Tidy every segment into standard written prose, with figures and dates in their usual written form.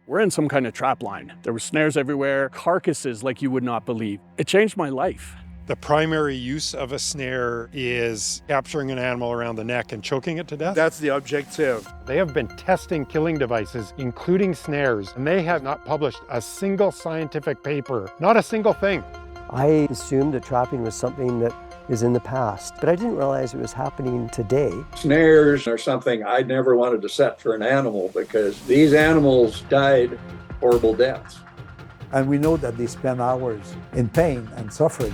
We're in some kind of trap line. There were snares everywhere, carcasses like you would not believe. It changed my life. The primary use of a snare is capturing an animal around the neck and choking it to death. That's the objective. They have been testing killing devices, including snares, and they have not published a single scientific paper, not a single thing. I assumed that trapping was something that is in the past, but I didn't realize it was happening today. Snares are something I never wanted to set for an animal because these animals died horrible deaths. And we know that they spend hours in pain and suffering.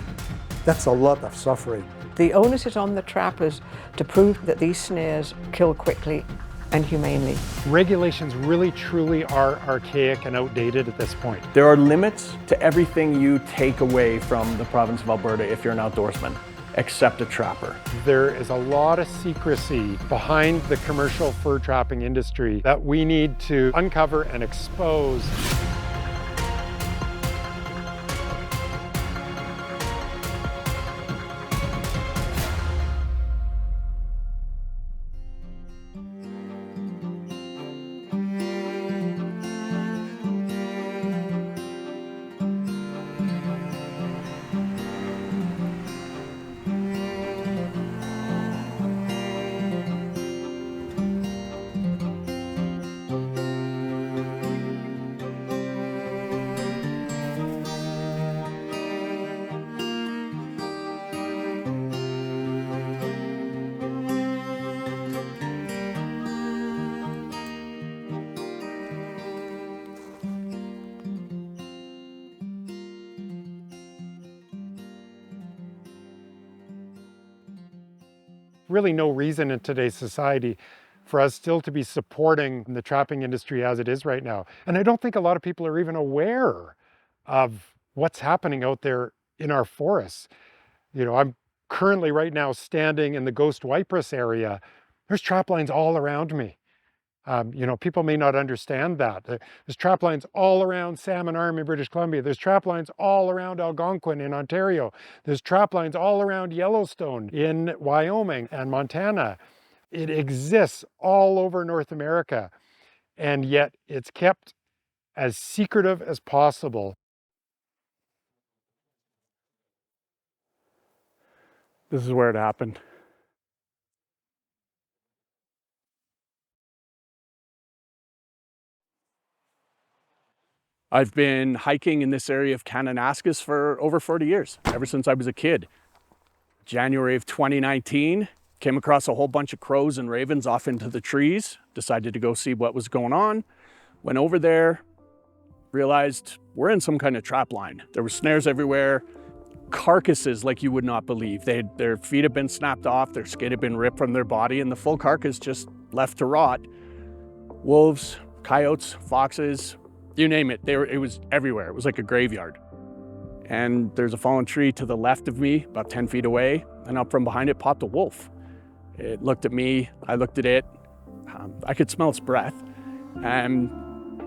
That's a lot of suffering. The onus is on the trappers to prove that these snares kill quickly and humanely. Regulations really truly are archaic and outdated at this point. There are limits to everything you take away from the province of Alberta if you're an outdoorsman, except a trapper. There is a lot of secrecy behind the commercial fur trapping industry that we need to uncover and expose. Really no reason in today's society for us still to be supporting the trapping industry as it is right now. And I don't think a lot of people are even aware of what's happening out there in our forests. You know, I'm currently right now standing in the Ghost Cypress area. There's trap lines all around me. You know, people may not understand that. There's trap lines all around Salmon Arm in British Columbia. There's trap lines all around Algonquin in Ontario. There's trap lines all around Yellowstone in Wyoming and Montana. It exists all over North America, and yet it's kept as secretive as possible. This is where it happened. I've been hiking in this area of Kananaskis for over 40 years, ever since I was a kid. January of 2019, came across a whole bunch of crows and ravens off into the trees, decided to go see what was going on, went over there, realized we're in some kind of trap line. There were snares everywhere, carcasses like you would not believe. Their feet had been snapped off, their skin had been ripped from their body, and the full carcass just left to rot. Wolves, coyotes, foxes, you name it, it was everywhere. It was like a graveyard. And there's a fallen tree to the left of me, about 10 feet away, and up from behind it popped a wolf. It looked at me, I looked at it, I could smell its breath, and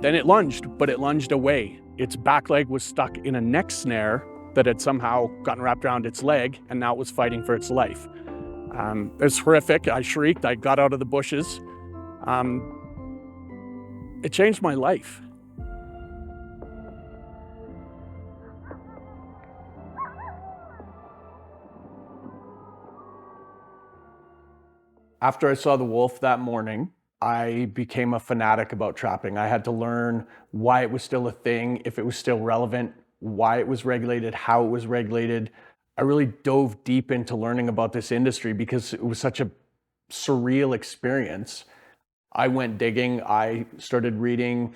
then it lunged, but it lunged away. Its back leg was stuck in a neck snare that had somehow gotten wrapped around its leg, and now it was fighting for its life. It was horrific. I shrieked, I got out of the bushes. It changed my life. After I saw the wolf that morning, I became a fanatic about trapping. I had to learn why it was still a thing, if it was still relevant, why it was regulated, how it was regulated. I really dove deep into learning about this industry because it was such a surreal experience. I went digging. I started reading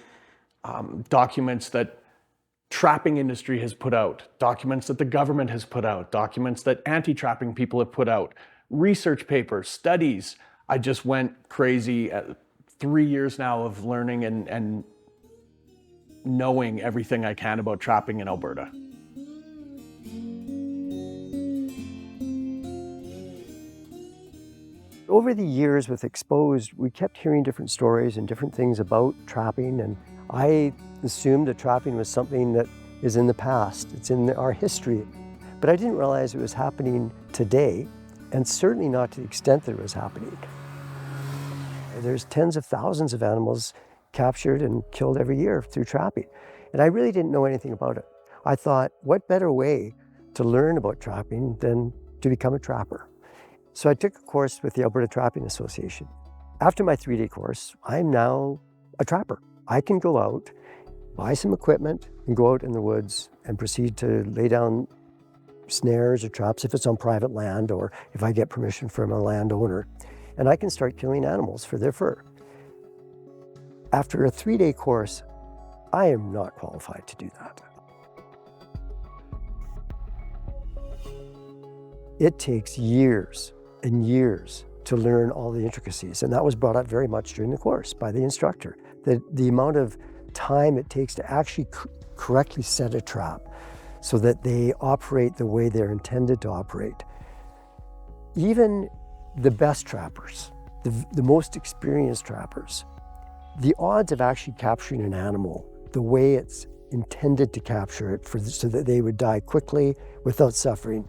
documents that trapping industry has put out, documents that the government has put out, documents that anti-trapping people have put out, research papers, studies. I just went crazy. 3 years now of learning and knowing everything I can about trapping in Alberta. Over the years with EXPOSED, we kept hearing different stories and different things about trapping, and I assumed that trapping was something that is in the past. It's in our history. But I didn't realize it was happening today, and certainly not to the extent that it was happening. There's tens of thousands of animals captured and killed every year through trapping. And I really didn't know anything about it. I thought, what better way to learn about trapping than to become a trapper? So I took a course with the Alberta Trapping Association. After my 3-day course, I'm now a trapper. I can go out, buy some equipment, and go out in the woods and proceed to lay down snares or traps if it's on private land or if I get permission from a landowner. And I can start killing animals for their fur. After a 3-day course, I am not qualified to do that. It takes years and years to learn all the intricacies, and that was brought up very much during the course by the instructor. The amount of time it takes to actually correctly set a trap so that they operate the way they're intended to operate. Even the best trappers, the most experienced trappers, the odds of actually capturing an animal the way it's intended to capture it so that they would die quickly without suffering,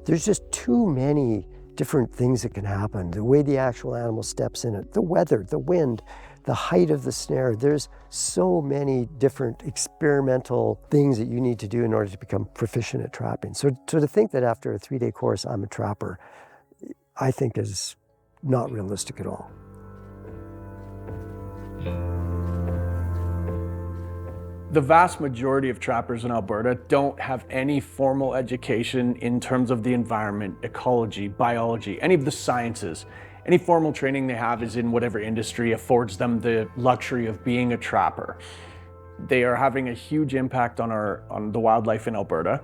there's just too many different things that can happen. The way the actual animal steps in it, the weather, the wind, the height of the snare. There's so many different experimental things that you need to do in order to become proficient at trapping. So to think that after a 3-day course I'm a trapper, I think is not realistic at all. The vast majority of trappers in Alberta don't have any formal education in terms of the environment, ecology, biology, any of the sciences. Any formal training they have is in whatever industry affords them the luxury of being a trapper. They are having a huge impact on the wildlife in Alberta,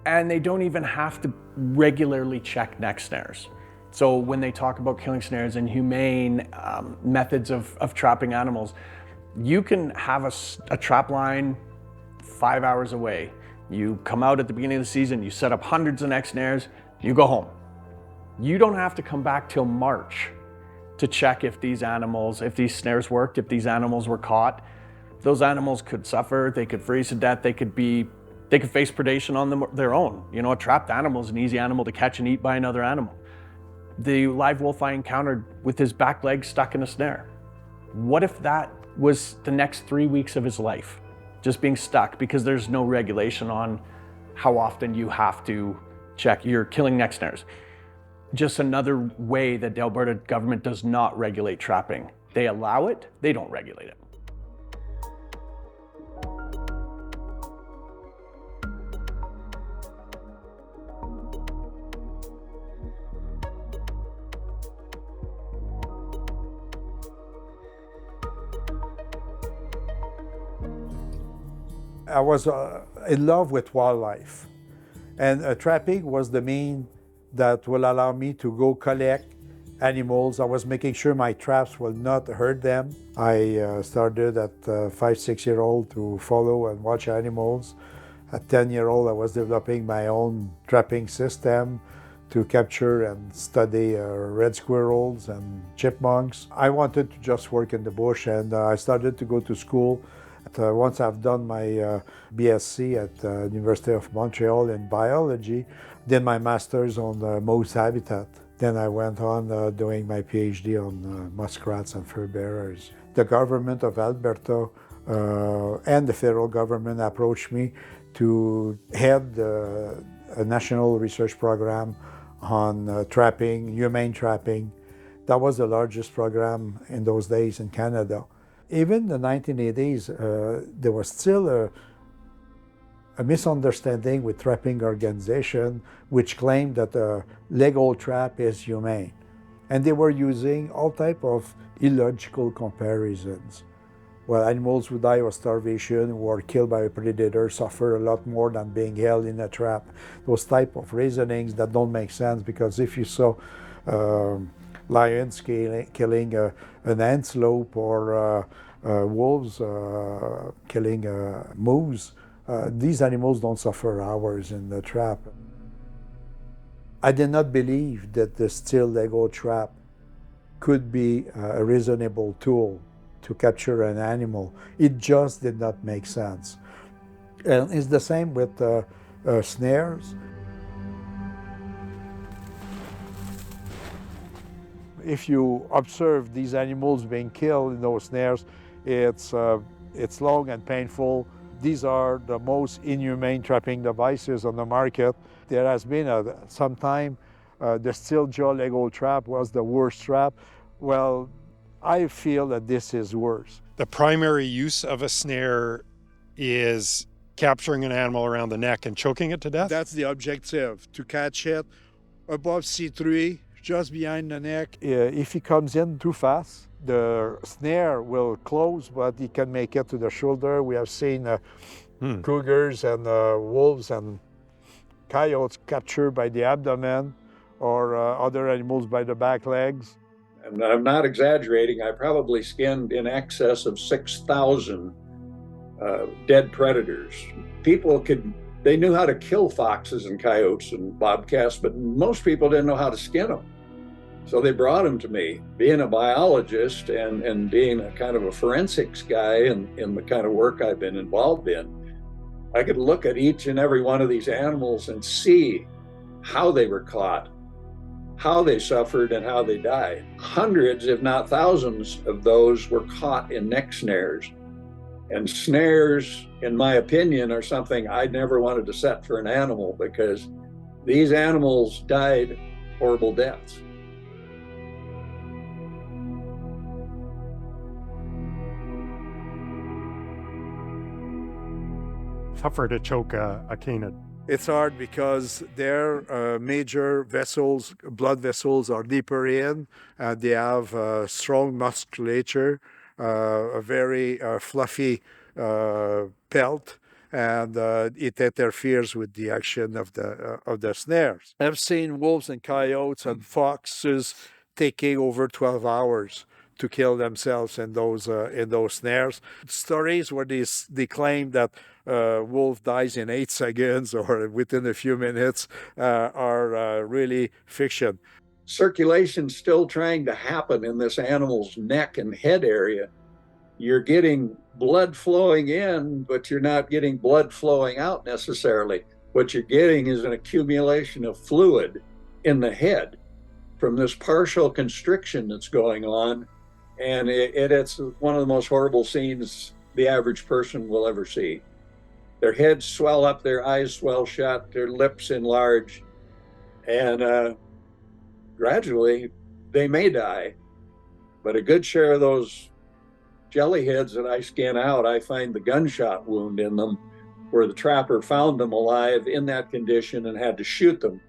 and they don't even have to regularly check neck snares. So when they talk about killing snares and humane methods of trapping animals, you can have a trap line 5 hours away. You come out at the beginning of the season, you set up hundreds of neck snares, you go home. You don't have to come back till March to check if these snares worked, if these animals were caught. Those animals could suffer, they could freeze to death, they could face predation on their own. You know, a trapped animal is an easy animal to catch and eat by another animal. The live wolf I encountered with his back leg stuck in a snare. What if that was the next 3 weeks of his life, just being stuck because there's no regulation on how often you have to check your killing neck snares? Just another way that the Alberta government does not regulate trapping. They allow it, they don't regulate it. I was in love with wildlife, and trapping was the mean that will allow me to go collect animals. I was making sure my traps will not hurt them. I started at 5-6-year-old to follow and watch animals. At 10-year-old, I was developing my own trapping system to capture and study red squirrels and chipmunks. I wanted to just work in the bush, and I started to go to school. Once I've done my BSc at the University of Montreal in biology, did my master's on moose habitat. Then I went on doing my PhD on muskrats and fur bearers. The government of Alberta and the federal government approached me to head a national research program on trapping, humane trapping. That was the largest program in those days in Canada. Even in the 1980s, there was still a misunderstanding with trapping organization which claimed that a legal trap is humane. And they were using all type of illogical comparisons. Well, animals who die of starvation, who are killed by a predator, suffer a lot more than being held in a trap. Those type of reasonings that don't make sense, because if you saw lions killing an antelope or wolves killing a moose, these animals don't suffer hours in the trap. I did not believe that the still legal trap could be a reasonable tool to capture an animal. It just did not make sense. And it's the same with snares. If you observe these animals being killed in those snares, It's long and painful. These are the most inhumane trapping devices on the market. There has been some time the steel jaw legal trap was the worst trap. Well, I feel that this is worse. The primary use of a snare is capturing an animal around the neck and choking it to death? That's the objective, to catch it above C3, just behind the neck. If he comes in too fast, the snare will close, but he can make it to the shoulder. We have seen cougars and wolves and coyotes captured by the abdomen, or other animals by the back legs. And I'm not exaggerating, I probably skinned in excess of 6,000 dead predators. They knew how to kill foxes and coyotes and bobcats, but most people didn't know how to skin them. So they brought them to me. Being a biologist and being a kind of a forensics guy in the kind of work I've been involved in, I could look at each and every one of these animals and see how they were caught, how they suffered, and how they died. Hundreds, if not thousands, of those were caught in neck snares. And snares, in my opinion, are something I never wanted to set for an animal, because these animals died horrible deaths. Tougher to choke a canid. It's hard because their major vessels, blood vessels, are deeper in. They have strong musculature, a very fluffy pelt, and it interferes with the action of the snares. I've seen wolves and coyotes and foxes taking over 12 hours to kill themselves in those snares. Stories where they claim that wolf dies in 8 seconds or within a few minutes are really fiction. Circulation's still trying to happen in this animal's neck and head area. You're getting blood flowing in, but you're not getting blood flowing out necessarily. What you're getting is an accumulation of fluid in the head from this partial constriction that's going on. And it's one of the most horrible scenes the average person will ever see. Their heads swell up, their eyes swell shut, their lips enlarge, and gradually they may die. But a good share of those jellyheads that I scan out, I find the gunshot wound in them, where the trapper found them alive in that condition and had to shoot them.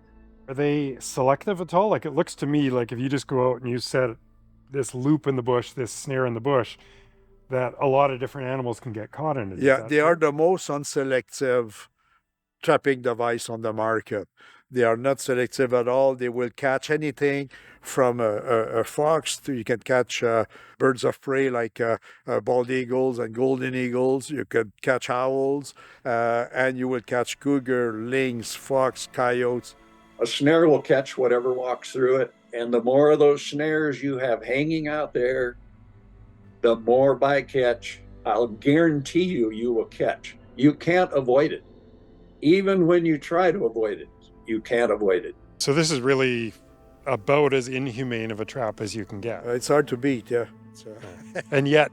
Are they selective at all? Like, it looks to me like if you just go out and you set this loop in the bush, this snare in the bush, that a lot of different animals can get caught in it. Yeah, they are the most unselective trapping device on the market. They are not selective at all. They will catch anything from a fox to, you can catch birds of prey like bald eagles and golden eagles. You can catch owls, and you will catch cougar, lynx, fox, coyotes. A snare will catch whatever walks through it. And the more of those snares you have hanging out there, the more bycatch, I'll guarantee you will catch. You can't avoid it. Even when you try to avoid it, you can't avoid it. So this is really about as inhumane of a trap as you can get. It's hard to beat, yeah. And yet,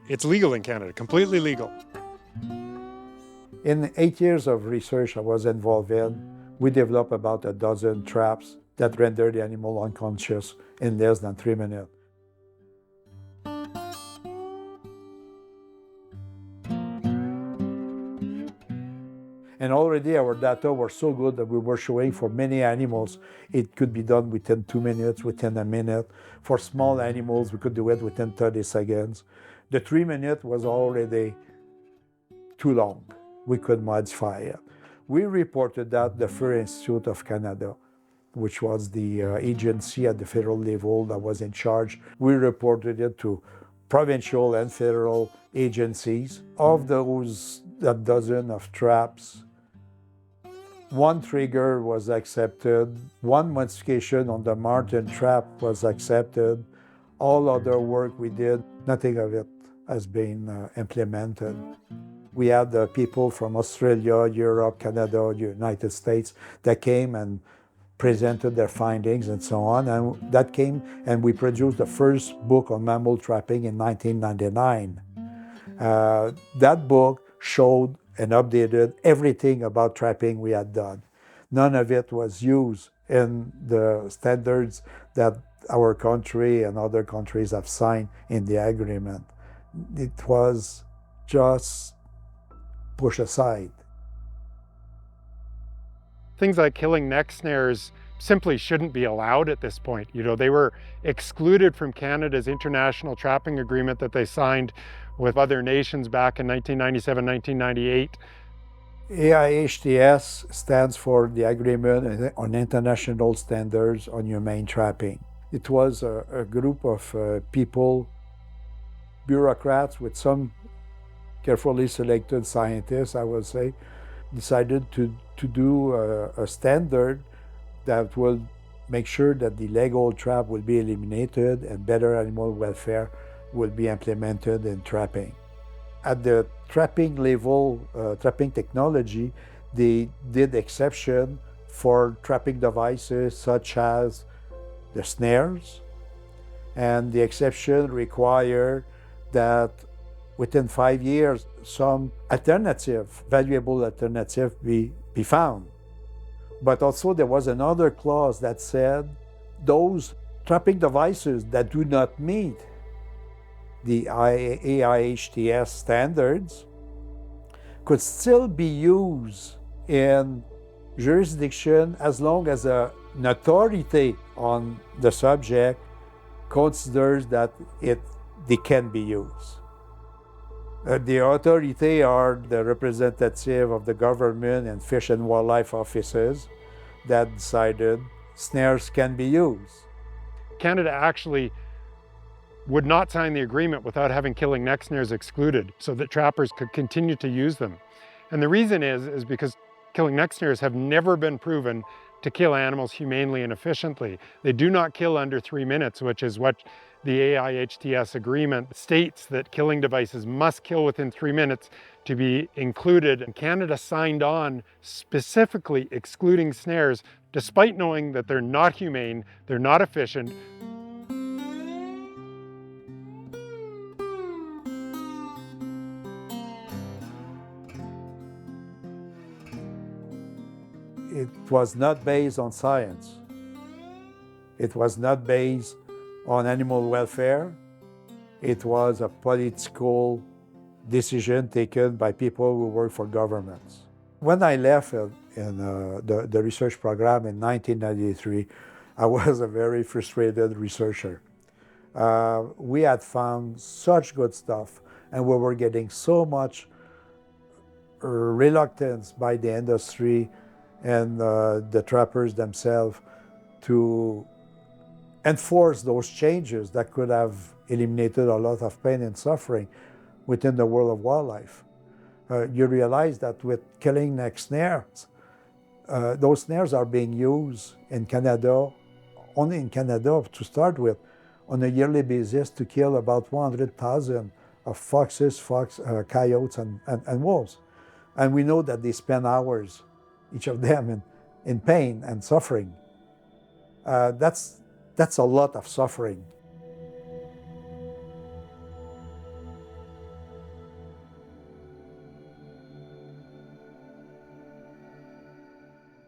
it's legal in Canada, completely legal. In 8 years of research I was involved in, we developed about a dozen traps that render the animal unconscious in less than 3 minutes. And already our data were so good that we were showing for many animals, it could be done within 2 minutes, within a minute. For small animals, we could do it within 30 seconds. The 3 minute was already too long. We could modify it. We reported that the Fur Institute of Canada, which was the agency at the federal level that was in charge, we reported it to provincial and federal agencies. Of those a dozen of traps, 1 trigger was accepted, 1 modification on the marten trap was accepted. All other work we did, nothing of it has been implemented. We had people from Australia, Europe, Canada, United States that came and presented their findings and so on, and that came, and we produced the first book on mammal trapping in 1999. That book showed and updated everything about trapping we had done. None of it was used in the standards that our country and other countries have signed in the agreement. It was just pushed aside. Things like killing neck snares simply shouldn't be allowed at this point. You know, they were excluded from Canada's international trapping agreement that they signed with other nations back in 1997, 1998. AIHTS stands for the Agreement on International Standards on Humane Trapping. It was a group of people, bureaucrats with some carefully selected scientists, I would say, decided to do a standard that will make sure that the illegal trap will be eliminated and better animal welfare will be implemented in trapping. At the trapping level, trapping technology, they did exception for trapping devices such as the snares, and the exception required that within 5 years some alternative, valuable alternative be found. But also there was another clause that said those trapping devices that do not meet the AIHTS standards could still be used in jurisdiction as long as an authority on the subject considers that they can be used. The authority are the representative of the government and fish and wildlife offices that decided snares can be used. Canada actually would not sign the agreement without having killing neck snares excluded so that trappers could continue to use them. And the reason is because killing neck snares have never been proven to kill animals humanely and efficiently. They do not kill under 3 minutes, which is what the AIHTS agreement states, that killing devices must kill within 3 minutes to be included. And Canada signed on specifically excluding snares, despite knowing that they're not humane, they're not efficient. It was not based on science. It was not based on animal welfare. It was a political decision taken by people who work for governments. When I left in the research program in 1993, I was a very frustrated researcher. We had found such good stuff, and we were getting so much reluctance by the industry and the trappers themselves to enforce those changes that could have eliminated a lot of pain and suffering within the world of wildlife. You realize that with killing neck snares, those snares are being used in Canada, only in Canada to start with, on a yearly basis to kill about 100,000 of foxes, coyotes, and wolves. And we know that they spend hours, each of them, in pain and suffering. That's a lot of suffering.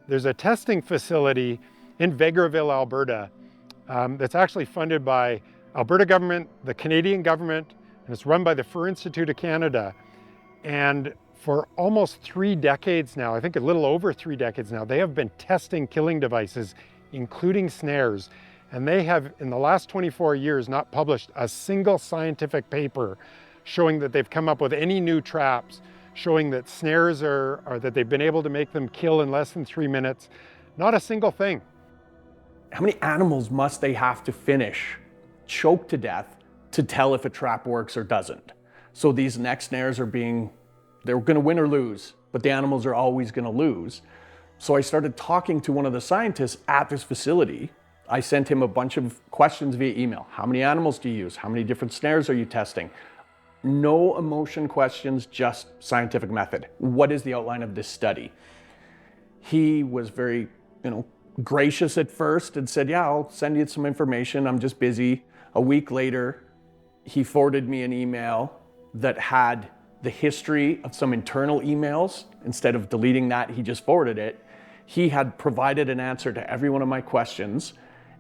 There's a testing facility in Vegreville, Alberta, that's actually funded by Alberta government, the Canadian government, and it's run by the Fur Institute of Canada. And for almost 3 decades now, I think a little over 3 decades now, they have been testing killing devices, including snares. And they have, in the last 24 years, not published a single scientific paper showing that they've come up with any new traps, showing that snares are that they've been able to make them kill in less than 3 minutes. Not a single thing. How many animals must they have to finish, choke to death, to tell if a trap works or doesn't? So these neck snares they're gonna win or lose, but the animals are always gonna lose. So I started talking to one of the scientists at this facility. I sent him a bunch of questions via email. How many animals do you use? How many different snares are you testing? No emotion questions, just scientific method. What is the outline of this study? He was very, gracious at first and said, yeah, I'll send you some information. I'm just busy. A week later, he forwarded me an email that had the history of some internal emails. Instead of deleting that, he just forwarded it. He had provided an answer to every one of my questions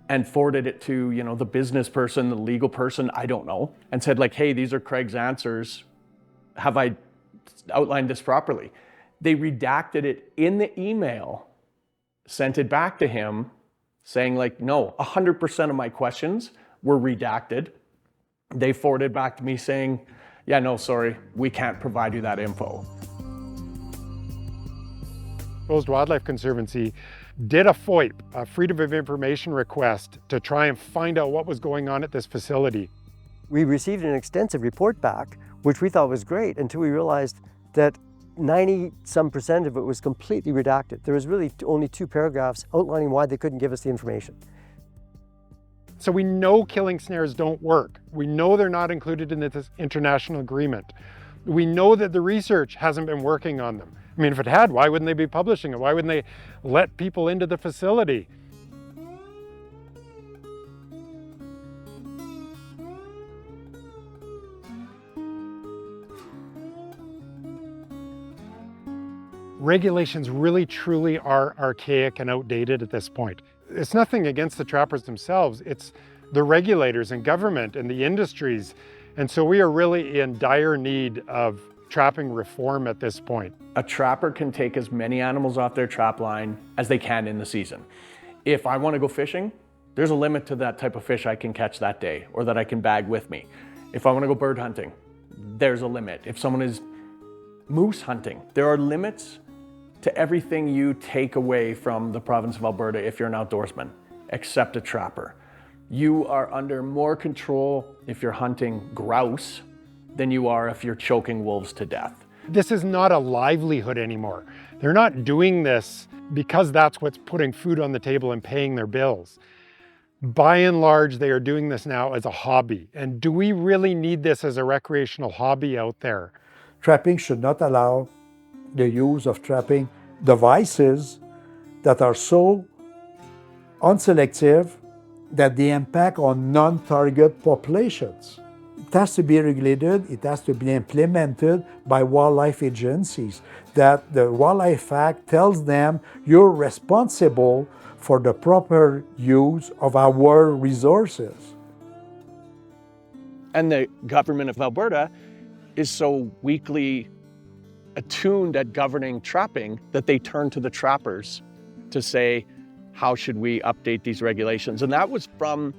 and forwarded it to, you know, the business person, the legal person, I don't know, and said like, hey, these are Craig's answers. Have I outlined this properly? They redacted it in the email, sent it back to him saying like, no, 100% of my questions were redacted. They forwarded back to me saying, yeah, no, sorry, we can't provide you that info. EXPOSED Wildlife Conservancy did a FOIP, a Freedom of Information request, to try and find out what was going on at this facility. We received an extensive report back, which we thought was great, until we realized that 90% of it was completely redacted. There was really only 2 paragraphs outlining why they couldn't give us the information. So we know killing snares don't work. We know they're not included in this international agreement. We know that the research hasn't been working on them. I mean, if it had, why wouldn't they be publishing it? Why wouldn't they let people into the facility? Regulations really truly are archaic and outdated at this point. It's nothing against the trappers themselves, it's the regulators and government and the industries. And so we are really in dire need of trapping reform at this point. A trapper can take as many animals off their trap line as they can in the season. If I want to go fishing, there's a limit to that type of fish I can catch that day or that I can bag with me. If I want to go bird hunting, there's a limit. If someone is moose hunting, there are limits to everything you take away from the province of Alberta if you're an outdoorsman, except a trapper. You are under more control if you're hunting grouse than you are if you're choking wolves to death. This is not a livelihood anymore. They're not doing this because that's what's putting food on the table and paying their bills. By and large, they are doing this now as a hobby. And do we really need this as a recreational hobby out there? Trapping should not allow the use of trapping devices that are so unselective that they impact on non-target populations. It has to be regulated, it has to be implemented by wildlife agencies, that the Wildlife Act tells them you're responsible for the proper use of our resources. And the government of Alberta is so weakly attuned at governing trapping that they turn to the trappers to say, how should we update these regulations? And that was from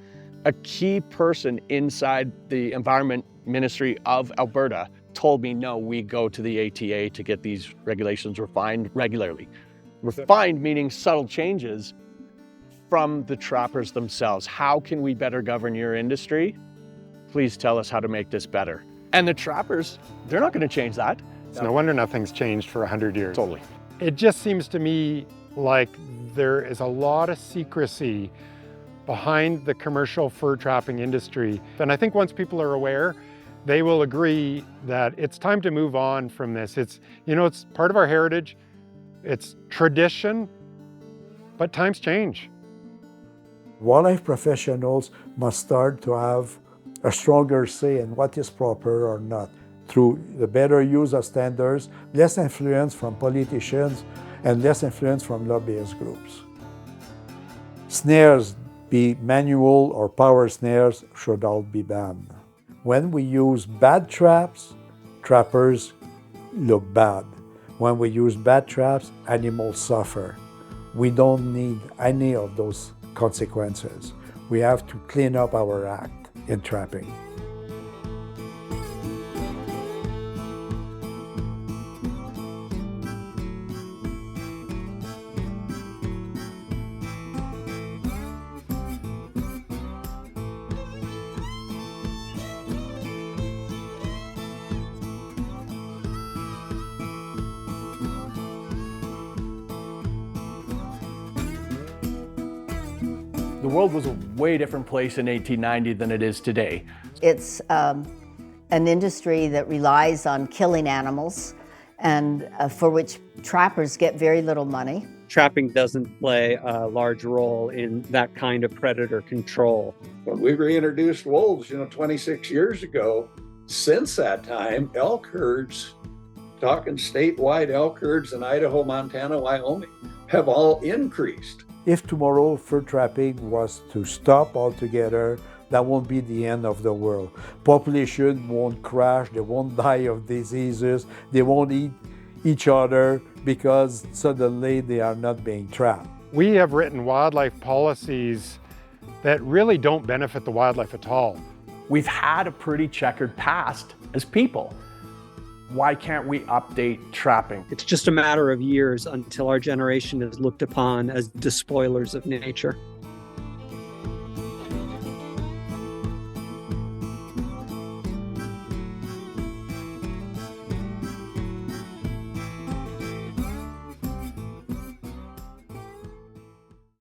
a key person inside the Environment Ministry of Alberta told me, no, we go to the ATA to get these regulations refined regularly. Refined meaning subtle changes from the trappers themselves. How can we better govern your industry? Please tell us how to make this better. And the trappers, they're not going to change that. It's no wonder nothing's changed for 100 years. Totally. It just seems to me like there is a lot of secrecy behind the commercial fur trapping industry. And I think once people are aware, they will agree that it's time to move on from this. It's, you know, it's part of our heritage, it's tradition, but times change. Wildlife professionals must start to have a stronger say in what is proper or not, through the better use of standards, less influence from politicians, and less influence from lobbyist groups. Snares, be manual or power snares, should all be banned. When we use bad traps, trappers look bad. When we use bad traps, animals suffer. We don't need any of those consequences. We have to clean up our act in trapping. The world was a way different place in 1890 than it is today. It's an industry that relies on killing animals and for which trappers get very little money. Trapping doesn't play a large role in that kind of predator control. When we reintroduced wolves, 26 years ago, Since that time, elk herds, talking statewide elk herds in Idaho, Montana, Wyoming, have all increased. If tomorrow fur trapping was to stop altogether, that won't be the end of the world. Population won't crash, they won't die of diseases, they won't eat each other because suddenly they are not being trapped. We have written wildlife policies that really don't benefit the wildlife at all. We've had a pretty checkered past as people. Why can't we update trapping? It's just a matter of years until our generation is looked upon as despoilers of nature.